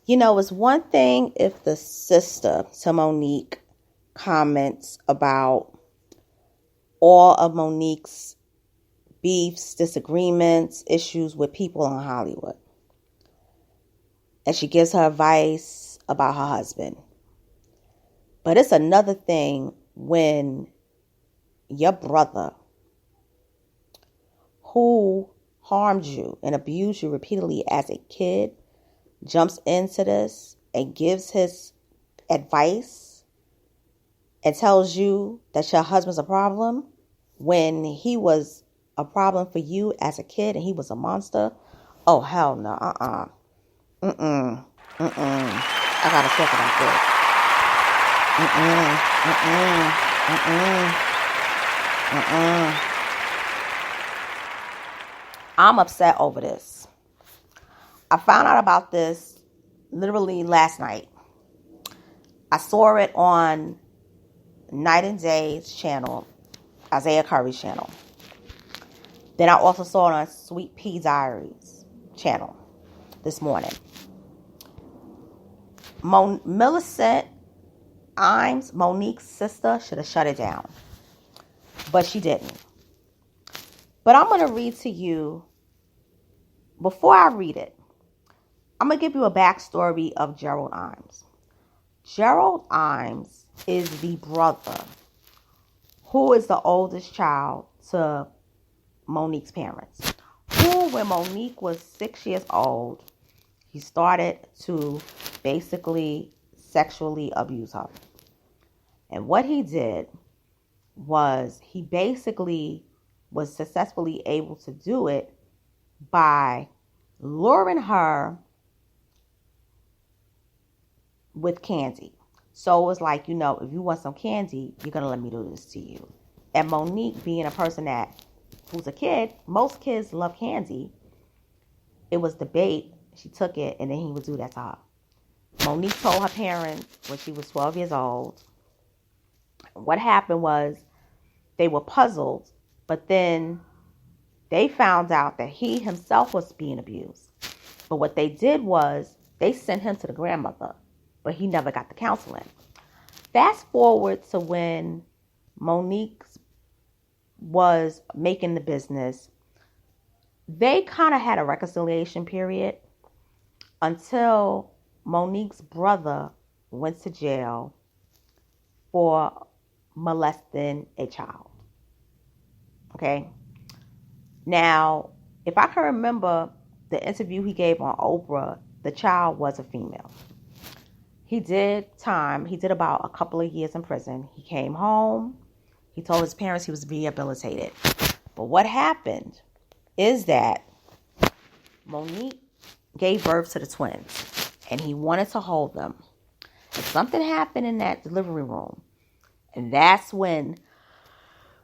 It's one thing if the sister to Monique comments about all of Monique's beefs, disagreements, issues with people in Hollywood. And she gives her advice about her husband. But it's another thing when your brother, who harmed you and abused you repeatedly as a kid, jumps into this and gives his advice and tells you that your husband's a problem when he was a problem for you as a kid and he was a monster. Oh, hell no. I gotta talk about this. I'm upset over this. I found out about this literally last night. I saw it on Night and Day's channel, Isaiah Curry's channel. Then I also saw it on Sweet Pea Diaries channel this morning. Millicent Imes, Monique's sister, should have shut it down. But she didn't. But I'm going to read to you, before I read it, I'm going to give you a backstory of Gerald Imes. Gerald Imes is the brother who is the oldest child to Monique's parents. Who, when Monique was 6 years old, he started to basically sexually abuse her. And what he did was he basically was successfully able to do it by luring her with candy. So it was like, if you want some candy, you're going to let me do this to you. And Monique, being a person who's a kid, most kids love candy. It was the bait. She took it, and then he would do that to her. Monique told her parents when she was 12 years old. What happened was they were puzzled, but then they found out that he himself was being abused. But what they did was they sent him to the grandmother, but he never got the counseling. Fast forward to when Monique was making the business, they kind of had a reconciliation period until Monique's brother went to jail for molesting a child. Okay? Now, if I can remember the interview he gave on Oprah, the child was a female. He did time. He did about a couple of years in prison. He came home. He told his parents he was rehabilitated. But what happened is that Monique gave birth to the twins, and he wanted to hold them. And something happened in that delivery room, and that's when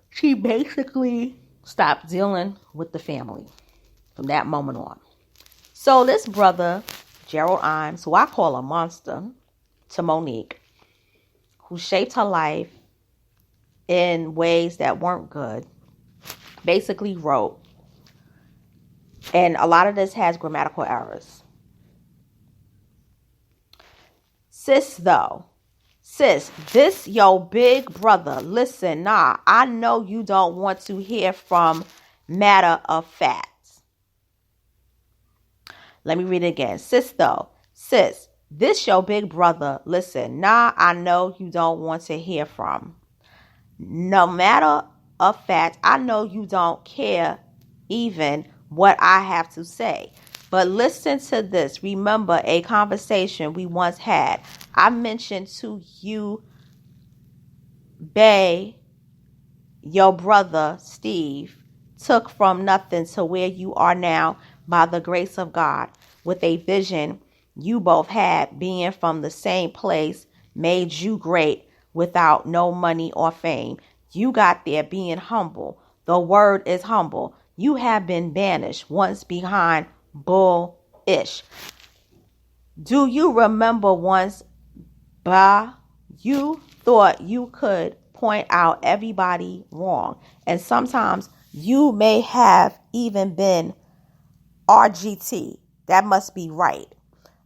she basically stopped dealing with the family from that moment on. So this brother, Gerald Imes, who I call a monster to Monique, who shaped her life in ways that weren't good, basically wrote, and a lot of this has grammatical errors. Sis, this your big brother. Listen, I know you don't want to hear from matter of facts. Let me read it again. Sis, this your big brother. Listen, I know you don't want to hear from. No matter of fact, I know you don't care even what I have to say. But listen to this. Remember a conversation we once had. I mentioned to you, Bay, your brother, Steve, took from nothing to where you are now by the grace of God, with a vision you both had, being from the same place, made you great without no money or fame. You got there being humble. The word is humble. You have been banished once behind bullish. Do you remember once, you thought you could point out everybody wrong, and sometimes you may have even been RGT. That must be right.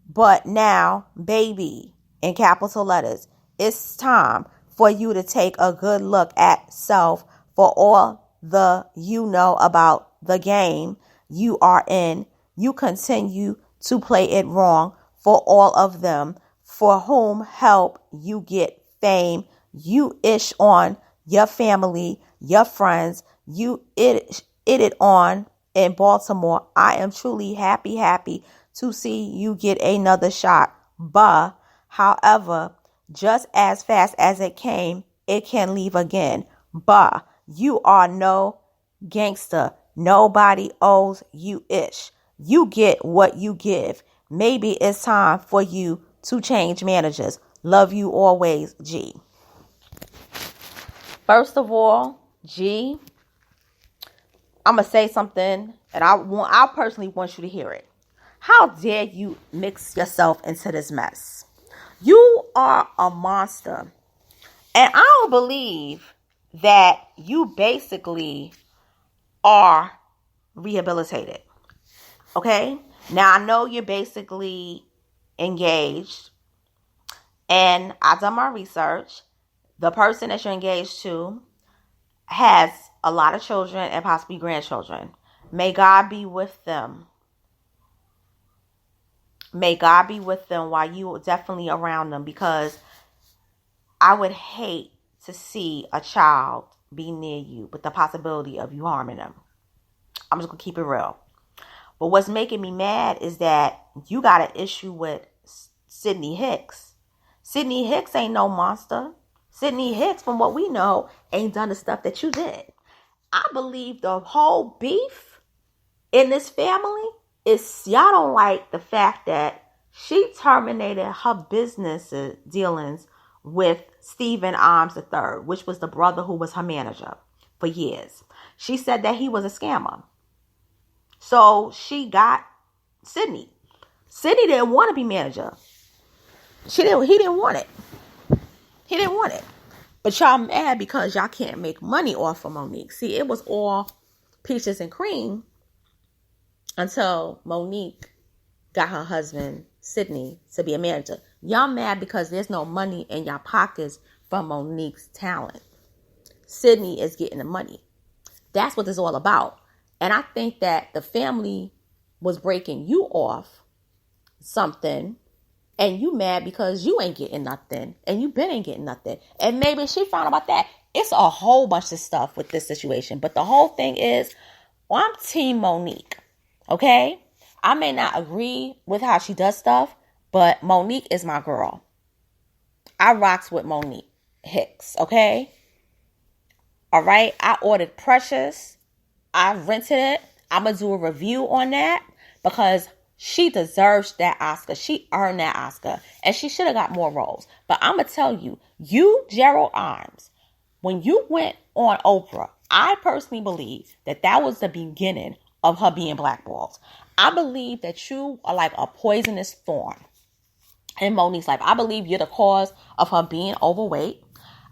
But now, baby, in capital letters, it's time for you to take a good look at self for all the you know about the game you are in. You continue to play it wrong for all of them for whom help you get fame. You ish on your family, your friends. You it on in Baltimore. I am truly happy to see you get another shot. But, however, just as fast as it came, it can leave again. But you are no gangster. Nobody owes you ish. You get what you give. Maybe it's time for you to change managers. Love you always, G. First of all, G, I'm going to say something, and I personally want you to hear it. How dare you mix yourself into this mess? You are a monster. And I don't believe that you basically are rehabilitated. Okay? Now, I know you're basically engaged. And I've done my research. The person that you're engaged to has a lot of children and possibly grandchildren. May God be with them. May God be with them while you are definitely around them, because I would hate to see a child be near you with the possibility of you harming them. I'm just going to keep it real. But what's making me mad is that you got an issue with Sydney Hicks. Sydney Hicks ain't no monster. Sydney Hicks, from what we know, ain't done the stuff that you did. I believe the whole beef in this family is y'all don't like the fact that she terminated her business dealings with Stephen Imes III, which was the brother who was her manager for years. She said that he was a scammer. So she got Sydney. Sydney didn't want to be manager. He didn't want it. He didn't want it. But y'all mad because y'all can't make money off of Monique. See, it was all peaches and cream until Monique got her husband, Sydney, to be a manager. Y'all mad because there's no money in y'all pockets from Monique's talent. Sydney is getting the money. That's what it's all about. And I think that the family was breaking you off something, and you mad because you ain't getting nothing, and you been ain't getting nothing. And maybe she found about that. It's a whole bunch of stuff with this situation. But the whole thing is, I'm Team Monique. Okay? I may not agree with how she does stuff, but Monique is my girl. I rocks with Monique Hicks. Okay? All right? I ordered Precious. I rented it. I'm going to do a review on that because she deserves that Oscar. She earned that Oscar. And she should have got more roles. But I'm going to tell you, Gerald Imes, when you went on Oprah, I personally believe that was the beginning of her being blackballed. I believe that you are like a poisonous thorn in Monique's life. I believe you're the cause of her being overweight.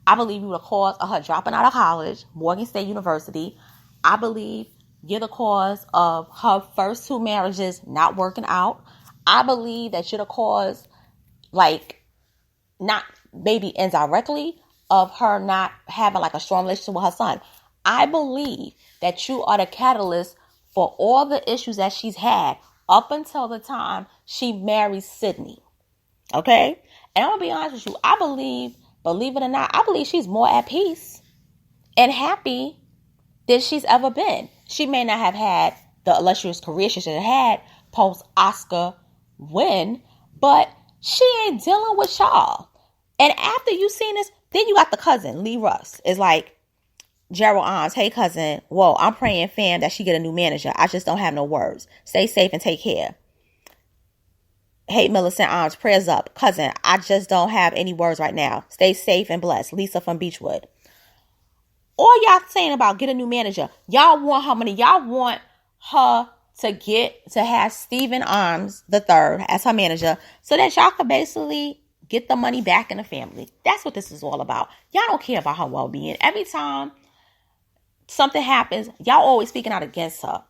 I believe you're the cause of her dropping out of college, Morgan State University. I believe you're the cause of her first 2 marriages not working out. I believe that you're the cause, like, not maybe indirectly, of her not having like a strong relationship with her son. I believe that you are the catalyst for all the issues that she's had up until the time she married Sydney. Okay? And I'm going to be honest with you. I believe it or not, I believe she's more at peace and happy than she's ever been. She may not have had the illustrious career she should have had post-Oscar win, but she ain't dealing with y'all. And after you seen this, then you got the cousin, Lee Russ. It's like, Gerald Imes, hey cousin, whoa, I'm praying fam that she get a new manager. I just don't have no words. Stay safe and take care. Hey Millicent Imes, prayers up. Cousin, I just don't have any words right now. Stay safe and blessed. Lisa from Beechwood. All y'all saying about get a new manager, y'all want her money. Y'all want her to have Stephen Imes III as her manager so that y'all can basically get the money back in the family. That's what this is all about. Y'all don't care about her well-being. Every time something happens, y'all always speaking out against her.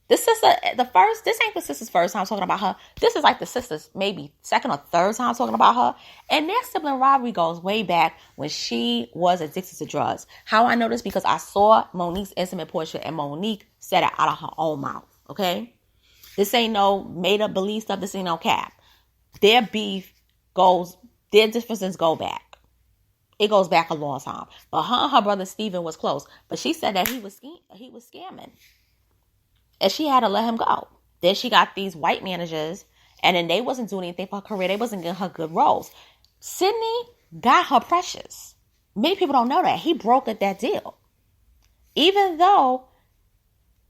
This ain't the sister's first time talking about her. This is like the sister's maybe second or third time talking about her. And their sibling rivalry goes way back when she was addicted to drugs. How I know this? Because I saw Monique's intimate portrait and Monique said it out of her own mouth. Okay? This ain't no made up belief stuff. This ain't no cap. Their differences go back. It goes back a long time. But her and her brother Steven was close. But she said that he was scamming. And she had to let him go. Then she got these white managers. And then they wasn't doing anything for her career. They wasn't getting her good roles. Sydney got her precious. Many people don't know that. He brokered that deal. Even though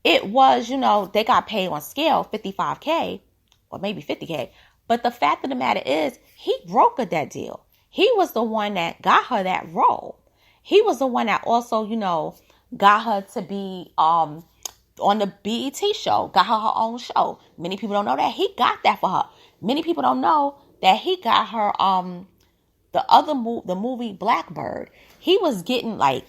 it was, they got paid on scale, $55K. Or maybe $50K. But the fact of the matter is, he brokered that deal. He was the one that got her that role. He was the one that also, got her to be on the BET show, got her own show. Many people don't know that. He got that for her. Many people don't know that he got her the movie Blackbird. He was getting like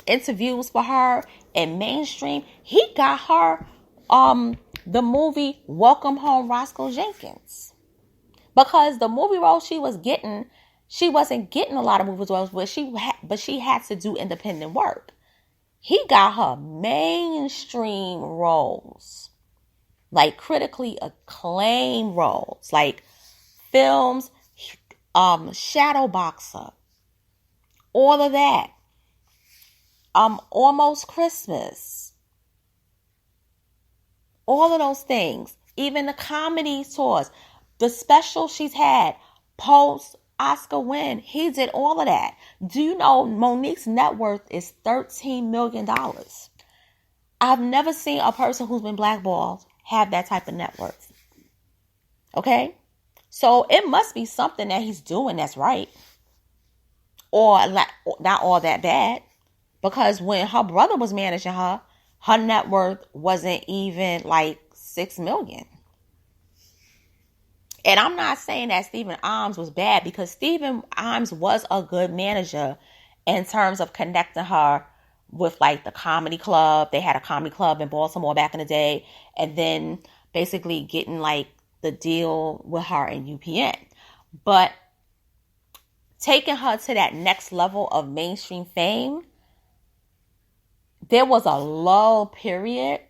interviews for her in mainstream. He got her the movie Welcome Home Roscoe Jenkins. Because the movie role she wasn't getting a lot of movie roles, but she had to do independent work. He got her mainstream roles, like critically acclaimed roles, like films, Shadow Boxer, all of that. Almost Christmas, all of those things, even the comedy tours. The special she's had post Oscar win, he did all of that. Do you know Monique's net worth is $13 million? I've never seen a person who's been blackballed have that type of net worth. Okay? So it must be something that he's doing that's right. Or not all that bad. Because when her brother was managing her, her net worth wasn't even like $6 million. And I'm not saying that Stephen Imes was bad, because Stephen Imes was a good manager in terms of connecting her with like the comedy club. They had a comedy club in Baltimore back in the day, and then basically getting like the deal with her and UPN. But taking her to that next level of mainstream fame, there was a lull period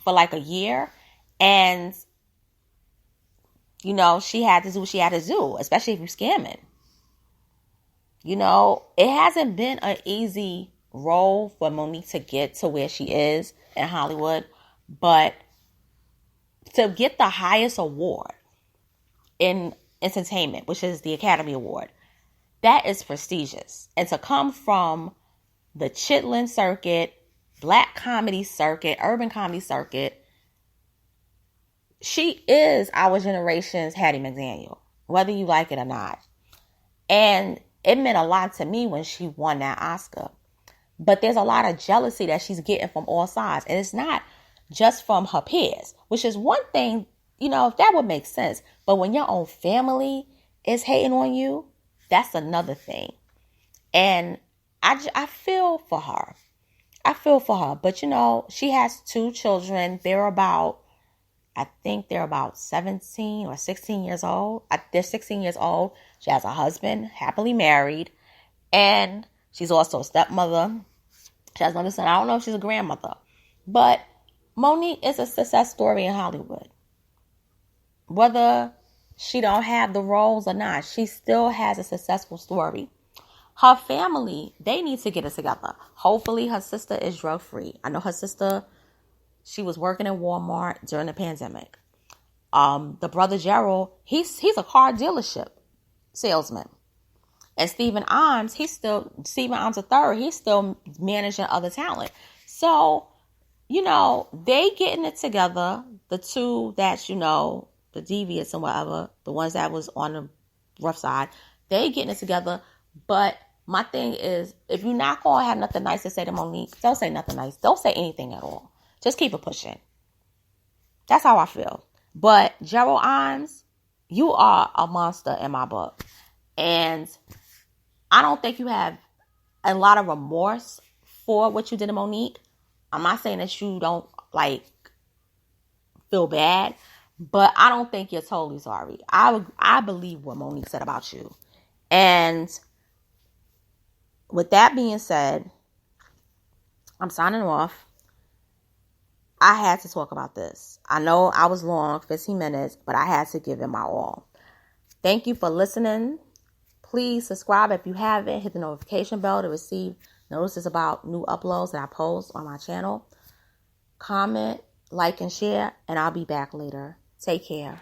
for like a year, and she had to do what she had to do, especially if you're scamming. It hasn't been an easy role for Monique to get to where she is in Hollywood, but to get the highest award in entertainment, which is the Academy Award, that is prestigious. And to come from the Chitlin circuit, black comedy circuit, urban comedy circuit, she is our generation's Hattie McDaniel, whether you like it or not. And it meant a lot to me when she won that Oscar. But there's a lot of jealousy that she's getting from all sides. And it's not just from her peers, which is one thing, if that would make sense. But when your own family is hating on you, that's another thing. And I feel for her. But, she has 2 children. I think they're about 17 or 16 years old. They're 16 years old. She has a husband, happily married. And she's also a stepmother. She has another son. I don't know if she's a grandmother. But Monique is a success story in Hollywood. Whether she don't have the roles or not, she still has a successful story. Her family, they need to get it together. Hopefully her sister is drug-free. I know her sister, she was working in Walmart during the pandemic. The brother Gerald, he's a car dealership salesman. And Stephen Imes III, he's still managing other talent. So, they getting it together. The two that, the deviants and whatever, the ones that was on the rough side, they getting it together. But my thing is, if you're not going to have nothing nice to say to Monique, don't say nothing nice. Don't say anything at all. Just keep it pushing. That's how I feel. But Gerald Imes, you are a monster in my book. And I don't think you have a lot of remorse for what you did to Monique. I'm not saying that you don't feel bad. But I don't think you're totally sorry. I believe what Monique said about you. And with that being said, I'm signing off. I had to talk about this. I know I was long, 15 minutes, but I had to give it my all. Thank you for listening. Please subscribe if you haven't. Hit the notification bell to receive notices about new uploads that I post on my channel. Comment, like, and share, and I'll be back later. Take care.